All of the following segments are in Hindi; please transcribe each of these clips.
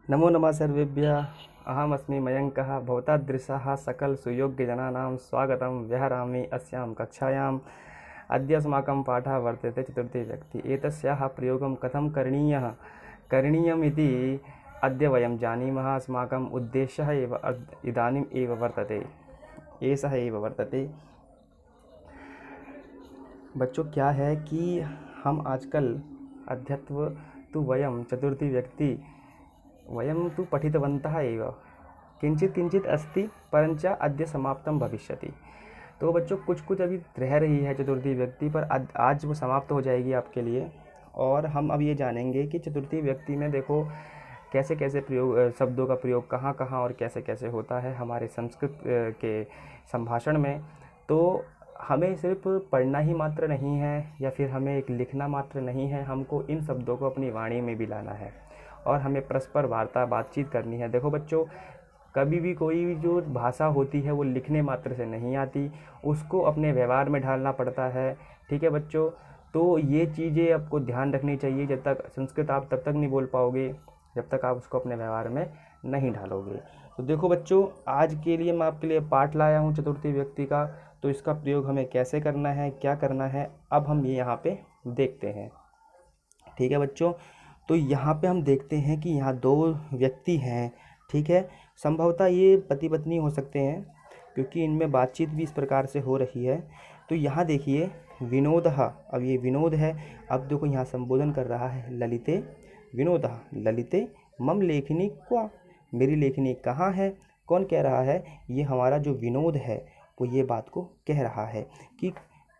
नमो नमः सर्वेभ्यः। अहमस्मि मयङ्कः। भवतादृशाः सकलसुयोग्यजनानां स्वागतं व्यहरामि अस्यां कक्षायाम्। अद्य अस्माकं पाठः वर्तते चतुर्थी व्यक्ति। एतस्याः प्रयोगं कथं करणीयमिति अद्य वयं जानीमः। अस्माकम् उद्देश्यः एव इदानीम् एव वर्तते, एषः एव वर्तते। बच्चों, क्या है कि हम आजकल अद्यत्व तु वयं चतुर्थी व्यक्ति वयं तु पठितवन्तः एव, किंचित किंचित अस्ति, परंच अद्य समाप्तं भविष्यति। तो बच्चों कुछ अभी रह रही है चतुर्थी व्यक्ति, पर आज वो समाप्त हो जाएगी आपके लिए। और हम अब ये जानेंगे कि चतुर्थी व्यक्ति में देखो कैसे कैसे शब्दों का प्रयोग कहाँ कहाँ और कैसे कैसे होता है हमारे संस्कृत के संभाषण में। तो हमें सिर्फ पढ़ना ही मात्र नहीं है या फिर हमें एक लिखना मात्र नहीं है, हमको इन शब्दों को अपनी वाणी में भी लाना है और हमें परस्पर बातचीत करनी है। देखो बच्चों, कभी भी कोई जो भाषा होती है वो लिखने मात्र से नहीं आती, उसको अपने व्यवहार में ढालना पड़ता है। ठीक है बच्चों, तो ये चीज़ें आपको ध्यान रखनी चाहिए। जब तक संस्कृत आप तब तक नहीं बोल पाओगे जब तक आप उसको अपने व्यवहार में नहीं ढालोगे। तो देखो बच्चों, आज के लिए मैं आपके लिए पाठ लाया हूँ चतुर्थी व्यक्ति का। तो इसका प्रयोग हमें कैसे करना है, क्या करना है, अब हम ये यहाँ पे देखते हैं। ठीक है बच्चों, तो यहाँ पे हम देखते हैं कि यहाँ दो व्यक्ति हैं। ठीक है, संभवतः ये पति पत्नी हो सकते हैं क्योंकि इनमें बातचीत भी इस प्रकार से हो रही है। तो यहाँ देखिए विनोदः, अब ये विनोद है। अब देखो यहाँ संबोधन कर रहा है ललिते विनोदः, ललिते मम लेखनी क्वा, मेरी लेखनी कहाँ है। कौन कह रहा है? ये हमारा जो विनोद है वो ये बात को कह रहा है कि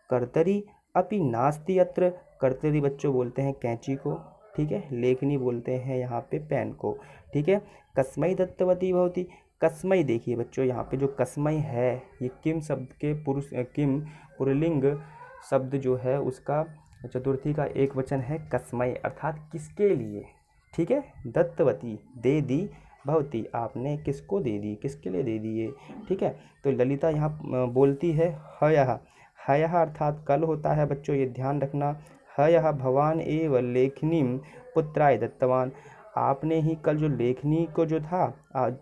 कर्तरी अपि नास्ति अत्र। कर्तरी बच्चों बोलते हैं कैंची को, ठीक है। लेखनी बोलते हैं यहाँ पे पेन को, ठीक है। कस्मै दत्तवती भवती, कस्मै देखिए बच्चों यहाँ पे जो कस्मै है ये किम शब्द के किम पुल्लिंग शब्द जो है उसका चतुर्थी का एक वचन है कस्मै, अर्थात किसके लिए। ठीक है, दत्तवती दे दी, भवती आपने किसको दे दी, किसके लिए दे दी ये। ठीक है, तो ललिता यहाँ बोलती है हयः, हयः अर्थात कल होता है बच्चों, ये ध्यान रखना। हयः भवान एव लेखनीम पुत्राय दत्तवान, आपने ही कल जो लेखनी को जो था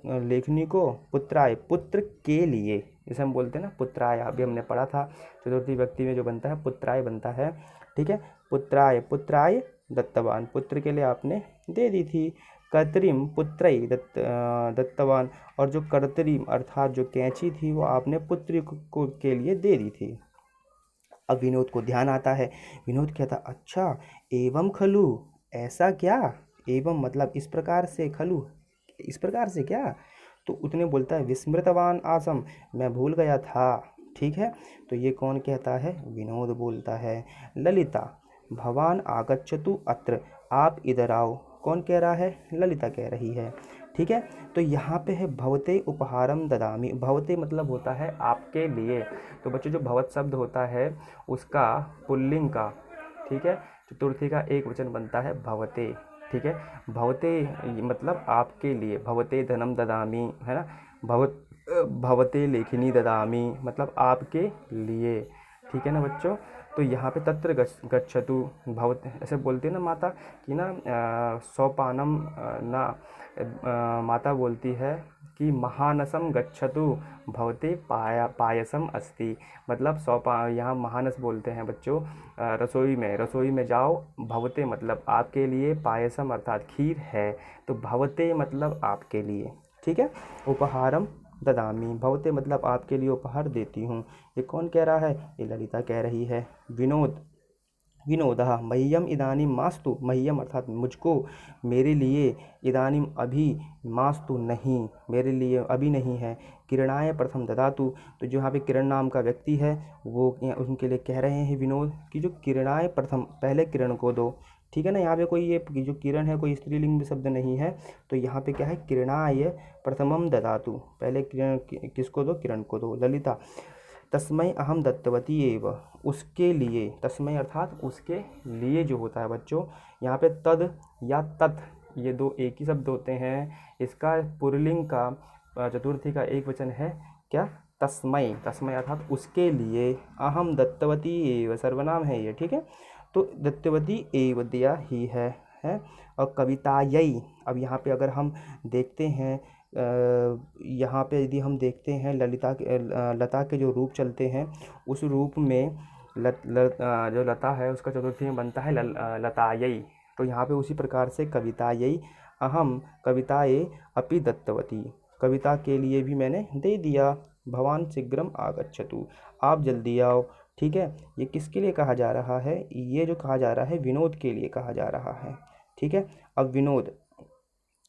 लेखनी को पुत्राय पुत्र के लिए, जैसे हम बोलते हैं ना पुत्राय, अभी हमने पढ़ा था चतुर्थी व्यक्ति में जो बनता है पुत्राय बनता है। ठीक है, पुत्राय पुत्राय दत्तवान, पुत्र के लिए आपने दे दी थी। कर्तरीम पुत्रई दत्तवान, और जो कर्तरीम अर्थात जो कैंची थी वो आपने पुत्री को के लिए दे दी थी। अब विनोद को ध्यान आता है, विनोद कहता अच्छा एवं खलु, ऐसा क्या, एवं मतलब इस प्रकार से, खलु इस प्रकार से क्या। तो उतने बोलता है विस्मृतवान आसम, मैं भूल गया था। ठीक है, तो ये कौन कहता है? विनोद बोलता है। ललिता भवान आगच्छतु अत्र, आप इधर आओ। कौन कह रहा है? ललिता कह रही है। ठीक है, तो यहाँ पे है भवते उपहारम ददामी, भवते मतलब होता है आपके लिए। तो बच्चों जो भवत शब्द होता है उसका पुल्लिंग का, ठीक है, चतुर्थी का एक वचन बनता है भवते। ठीक है, भवते मतलब आपके लिए, भवते धनम ददामी, है ना, भवते लेखनी ददामी मतलब आपके लिए। ठीक है ना बच्चों, तो यहाँ पे तत्र गच्छतु भवत, ऐसे बोलते हैं ना माता कि ना सोपानम ना माता बोलती है कि महानसम गच्छतु भवते पायसम अस्ति, मतलब यहाँ महानस बोलते हैं बच्चों रसोई में जाओ। भवते मतलब आपके लिए, पायसम अर्थात खीर है, तो भवते मतलब आपके लिए। ठीक है, उपहारम ददामी, भवते मतलब आपके लिए उपहार देती हूँ। ये कौन कह रहा है? ये ललिता कह रही है। विनोदः मह्यम इदानीम मास्तु, मह्यम अर्थात मुझको, मेरे लिए, इदानीम अभी, मास्तु नहीं, मेरे लिए अभी नहीं है। किरणाय प्रथम ददातु, तो जो यहाँ पे किरण नाम का व्यक्ति है वो उनके लिए कह रहे हैं विनोद कि जो किरणाय प्रथम, पहले किरण को दो। ठीक है ना, यहाँ पे कोई ये जो किरण है कोई स्त्रीलिंग में शब्द नहीं है, तो यहाँ पे क्या है? किरणाय प्रथमम ददातु, पहले किरण किसको दो? किरण को दो। ललिता तस्मै अहम दत्तवती एव, उसके लिए, तस्मै अर्थात उसके लिए जो होता है बच्चों, यहाँ पे तद या तत् ये दो एक ही शब्द होते हैं। इसका पुल्लिंग का चतुर्थी का एक वचन है क्या? तस्मै, तस्मै अर्थात उसके लिए। अहम दत्तवती एव सर्वनाम है ये। ठीक है, तो दत्तवती एव दिया ही है है। और कवितायै, अब यहाँ पे अगर हम देखते हैं यहाँ पे यदि हम देखते हैं लता के जो रूप चलते हैं उस रूप में जो लता है उसका चतुर्थी में बनता है लतायै। तो यहाँ पे उसी प्रकार से कवितायै अहम कविताये अपि दत्तवती, कविता के लिए भी मैंने दे दिया। भवान शीघ्रम आगच्छतु, आप जल्दी आओ। ठीक है, ये किसके लिए कहा जा रहा है? ये जो कहा जा रहा है विनोद के लिए कहा जा रहा है। ठीक है, अब विनोद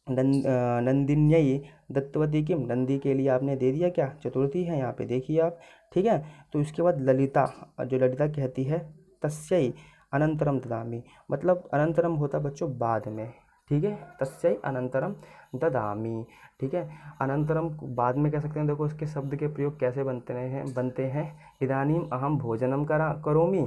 नंदिन्यै दत्तवती किम, नंदी के लिए आपने दे दिया क्या? चतुर्थी है यहाँ पे देखिए आप। ठीक है, तो इसके बाद ललिता, जो ललिता कहती है तस्यै अनंतरम ददामि, मतलब अनंतरम होता बच्चों बाद में। ठीक है, तस्यै अनंतरम ददामि। ठीक है, अनंतरम बाद में कह सकते हैं। देखो इसके शब्द के प्रयोग कैसे बनते हैं। इदानीम अहम भोजनम करोमि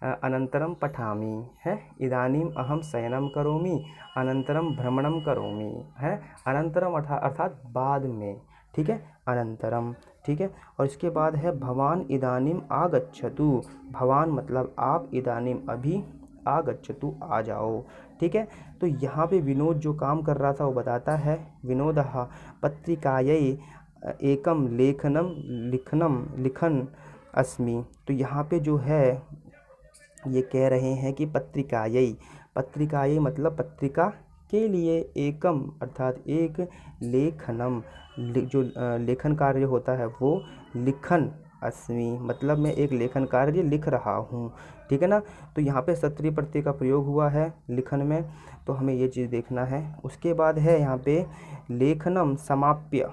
अनंतरम पठामि है। इदानीम अहम शयनम करोमि अनंतरम भ्रमणम करोमि है। अनंतरम अर्थात बाद में। ठीक है, अनंतरम। ठीक है, और इसके बाद है भवान इदानीम आगच्छतु, भवान मतलब आप, इदानीम अभी, आगच्छतु आ जाओ। ठीक है, तो यहाँ पे विनोद जो काम कर रहा था वो बताता है। विनोदः पत्रिकायै एकम लिखन अस्मि। तो यहाँ पे जो है ये कह रहे हैं कि पत्रिकायै मतलब पत्रिका के लिए, एकम अर्थात एक, लेखनम जो लेखन कार्य होता है वो, लिखन अस्मि मतलब मैं एक लेखन कार्य लिख रहा हूँ। ठीक है ना, तो यहाँ पे सत्रिय प्रत्यय का प्रयोग हुआ है लिखन में, तो हमें ये चीज़ देखना है। उसके बाद है यहाँ पे लेखनम समाप्य,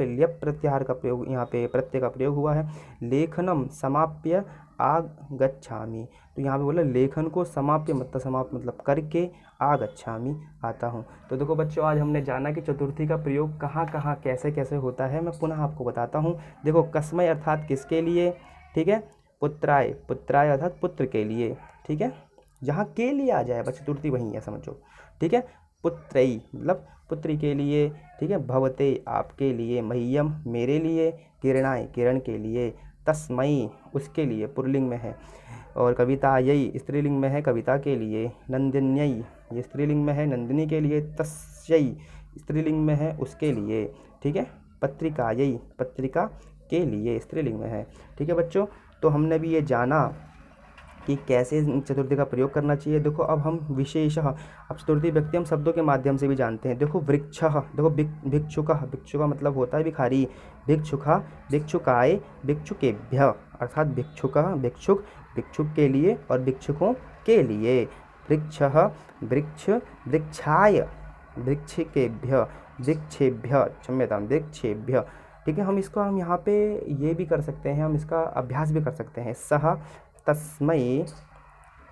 ल्यप प्रत्याहार का प्रयोग, यहाँ पे प्रत्यय का प्रयोग हुआ है। लेखनम समाप्य आगच्छामि, तो यहाँ पे बोला लेखन को समाप्य मतलब समाप्त मतलब करके, आगच्छामि आता हूँ। तो देखो बच्चों, आज हमने जाना कि चतुर्थी का प्रयोग कहाँ कहाँ कैसे कैसे होता है। मैं पुनः आपको बताता हूँ। देखो कस्मै अर्थात किसके लिए, ठीक है, पुत्राय अर्थात पुत्र के लिए। ठीक है, जहाँ के लिए आ जाए बस चतुर्थी वहीं है समझो। ठीक है, पुत्रई मतलब पुत्री के लिए। ठीक है, भवते आपके लिए, मह्यम मेरे लिए, किरणाय किरण के लिए, तस्मै उसके लिए पुल्लिंग में है, और कवितायै स्त्रीलिंग में है कविता के लिए, नंदिन्यै ये स्त्रीलिंग में है नंदिनी के लिए, तस्यै स्त्रीलिंग में है उसके लिए। ठीक है, पत्रिकायै पत्रिका के लिए स्त्रीलिंग में है। ठीक है बच्चों, तो हमने भी ये जाना कि कैसे चतुर्थी का प्रयोग करना चाहिए। देखो अब हम विशेषः, अब चतुर्थी व्यक्ति हम शब्दों के माध्यम से भी जानते हैं। देखो वृक्षः, देखो भिक्षुकः मतलब होता है भिखारी। भिक्षुका भिक्षुकाय भिक्षुकेभ्य अर्थात भिक्षुक के लिए और भिक्षुकों के लिए। वृक्षः वृक्षाय वृक्षकेभ्य क्षम्यतां वृक्षेभ्य। ठीक है, हम यहाँ पे ये भी कर सकते हैं, हम इसका अभ्यास भी कर सकते हैं। सह तस्मै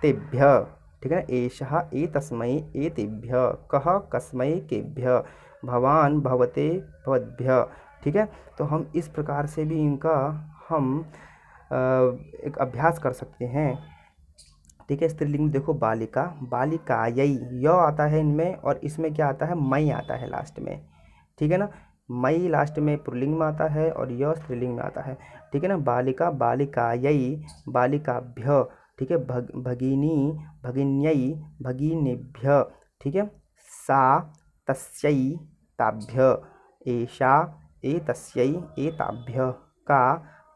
तेभ्य, ठीक है ना, एषः एतस्मै एतेभ्य, कः कस्मै केभ्य, भवान भवते भवद्भ्य। ठीक है, तो हम इस प्रकार से भी इनका हम एक अभ्यास कर सकते हैं। ठीक है, स्त्रीलिंग देखो बालिका, बालिकायै य आता है इनमें, और इसमें क्या आता है, मै आता है लास्ट में। ठीक है ना, मै लास्ट में पुल्लिंग में आता है और य स्त्रीलिंग में आता है। ठीक है ना, बालिका बालिकायै बालिकाभ्य। ठीक है, भगिनी भगिन्यै भगिनीभ्य। ठीक है, सा तस्यै ताभ्य, एषा एतस्यै एताभ्य, का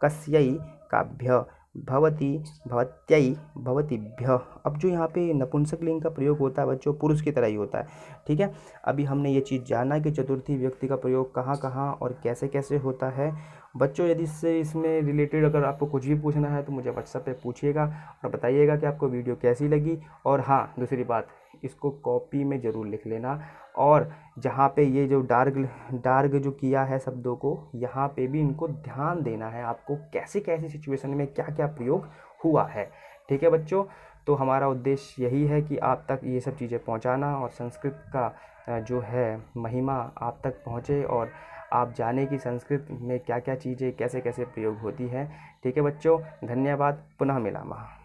कस्यै काभ्य, भवती भवत्यै भवतीभ्य। अब जो यहाँ पे नपुंसक लिंग का प्रयोग होता है बच्चों, पुरुष की तरह ही होता है। ठीक है, अभी हमने ये चीज़ जाना कि चतुर्थी व्यक्ति का प्रयोग कहाँ कहाँ और कैसे कैसे होता है। बच्चों यदि इसमें रिलेटेड अगर आपको कुछ भी पूछना है तो मुझे व्हाट्सएप पे पूछिएगा और बताइएगा कि आपको वीडियो कैसी लगी। और हाँ, दूसरी बात, इसको कॉपी में ज़रूर लिख लेना, और जहाँ पे ये जो डार्क जो किया है शब्दों को, यहाँ पे भी इनको ध्यान देना है आपको, कैसी कैसी सिचुएशन में क्या क्या प्रयोग हुआ है। ठीक है बच्चों, तो हमारा उद्देश्य यही है कि आप तक ये सब चीज़ें पहुँचाना, और संस्कृत का जो है महिमा आप तक पहुँचे, और आप जाने कि संस्कृत में क्या क्या चीज़ें कैसे कैसे प्रयोग होती है। ठीक है बच्चों, धन्यवाद, पुनः मिलामः।